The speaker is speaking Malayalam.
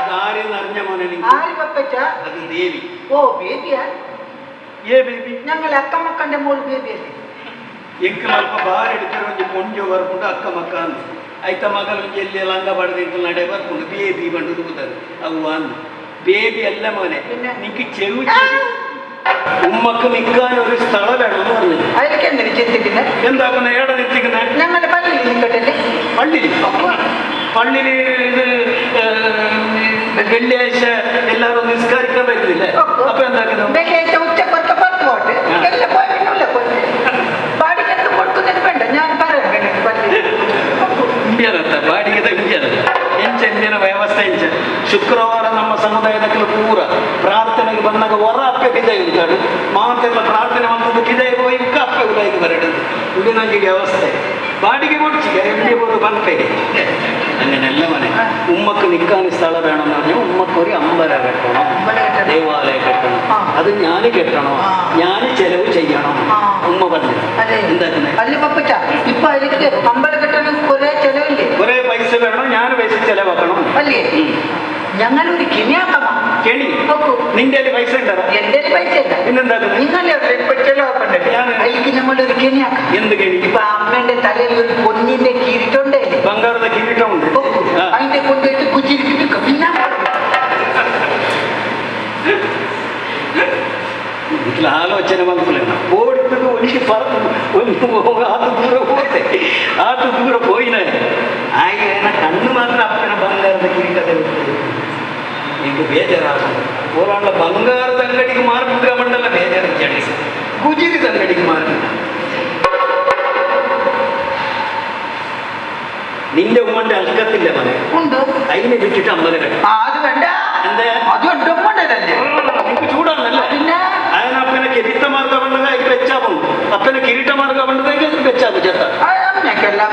അതാരെന്ന് അറിഞ്ഞ മോനെ ആര് പപ്പച്ച? അത് ദേവി. ഓ ബേബിയാ? ഏ ബേബി? ഞങ്ങൾ അക്കമക്കന്റെ മോൾ ബേബിയല്ലേ? ಎಂಕಲ್ ಅಲ್ಪ ಬಾರಿ ಹಿಡಿತಾರೆ ಒಂದು ಕೊಂಜು ಬರ್ಕೊಂಡು ಅಕ್ಕ ಮಕ್ಕ ಅಂದು ಆಯ್ತ ಮಗಲು ಎಲ್ಲಿ ಲಂಗ ಬಡದಿಟ್ಟು ನಡೆ ಬರ್ಕೊಂಡು ಬೇಬಿ ಬಂದು ಕೂತಾರೆ ಅವು ಅಂದು ಬೇಬಿ ಅಲ್ಲ മോനെ നിനക്ക് ചെവി ഉമ്മക്ക് നിൽക്കാൻ ഒരു സ്ഥലം വേണമെന്ന് പറഞ്ഞു. അതിലേക്ക് എന്തിനു ചിന്തിക്കുന്നത്? എന്താക്കുന്ന ഏടെ നിർത്തിക്കുന്നത്? ഞങ്ങളുടെ പള്ളിയിൽ നിൽക്കട്ടെ. പള്ളിയിൽ പള്ളിയിൽ ഇത് വെള്ളിയാഴ്ച എല്ലാവരും നിസ്കരിക്കാൻ പറ്റുന്നില്ലേ? അപ്പൊ എന്താക്കുന്നു? വെള്ളിയാഴ്ച ഉച്ചക്കൊക്കെ പുറത്ത് പോട്ട് എല്ലാം പോയിട്ടില്ല ബാടിക്കത്ത് കൊടുക്കുന്നത് വേണ്ട. ഞാൻ പറയാം ಇಂಡಿಯಾನತ್ತ ಬಾಡಿಗೆದ ಇಂಡಿಯಾನದ ಎಂಚಿನ ವ್ಯವಸ್ಥೆ ಇಂಚ ಶುಕ್ರವಾರ ನಮ್ಮ ಸಮುದಾಯದಕ್ಕೆ ಪೂರ ಪ್ರಾರ್ಥನೆಗೆ ಬಂದಾಗ ಹೊರ ಅಪ್ಪೆ ಕಿದಾಯಿ ಉಂಟಾಡು ಮಾತೆಲ್ಲ ಪ್ರಾರ್ಥನೆ ಬಂದದ್ದು ಕಿದಾಯಿ ಹೋಗಿ ಅಪ್ಪೆ ಉದಾಯಿಗೆ ಬರಡು ಇದು ನನಗೆ ವ್ಯವಸ್ಥೆ ಬಾಡಿಗೆ ಕೊಡ್ಚಿಗೆ ಎಲ್ಲಿ ಬೋದು ಬಂದ್ಪೇಗೆ അങ്ങനെയല്ല മോനെ. ഉമ്മക്ക് നിൽക്കാൻ സ്ഥലം വേണമെന്ന് പറഞ്ഞാൽ ഉമ്മക്ക് ഒരു അമ്പല കെട്ടണം, ദേവാലയം കെട്ടണം, അത് ഞാൻ കെട്ടണോ, ഞാൻ ചെലവ് ചെയ്യണം ഉമ്മ പറഞ്ഞു. എന്താക്കുന്നത് ഇപ്പൊ അതിലേക്ക് അമ്പലം കെട്ടണം കുറെ ചെലവില്ലേ? കുറെ പൈസ വേണം, ഞാൻ പൈസ ചെലവാക്കണം അല്ലേ? ഞങ്ങളൊരു കിണിയാക്കമാ കെണി. നിന്റെ പൈസ ഉണ്ടോ? എന്റെ പൈസ ഇല്ല. പിന്നെന്താക്കുന്നത്? നിങ്ങളെ ചെലവാക്കണ്ടേ? അതിലേക്ക് നമ്മളൊരു കിണിയാക്കാം. എന്ത് കെണി? ഇപ്പൊ അമ്മേന്റെ തലയിൽ ഒരു പൊന്നിന്റെ കിരീട്ടുണ്ടേ, ബംഗാറിന്റെ കിരീട്ടമുണ്ട്. അതിന്റെ കൊണ്ടുപോയിട്ട് കുച്ചിരിക്ക് വിൽക്കും. പിന്നെ ആലോചന മനസ്സിലാണ് ഓടിത്തത് ഒലിക്ക് ആത്ത് ദൂരെ പോയിനെ ആയിന കണ്ണ് മാത്രം അപ്പന ബംഗാറിന്റെ കിരീട്ടത്തെ എനിക്ക് ಬೇಜಾರಾಗಲ್ಲ. ഒരാളുടെ ബംഗാರದ ಅಂಗಡಿಗೆ ಮಾರ್ಬಿಟ್ರೆ ಮಂಡಲ ಬೇಜಾರು ಚಳಿ ಗುಜಿರಿದ ಅಂಗಡಿಗೆ ಮಾರ್ಬಿಟ್ಟ. നിന്റെ ഉമ്മന്റെ അൽക്കത്തില്ല മോനെ ഉണ്ട്. അതിനെ വിട്ടിട്ട് അമ്പലം കെട്ടും. അത് വേണ്ട. എന്താ അതുണ്ട് ഉമ്മണ്ടല്ലേ? നിനക്ക് ചൂടാണല്ലേ? പിന്നെ അതിനപ്പനെ കിരീട്ട മാർഗ പണ്ടതായി വെച്ചാ പോകും. അപ്പനെ കിരീട്ട മാർഗ പണ്ടതായി വെച്ചാ ചേർത്ത അമ്മക്കെല്ലാം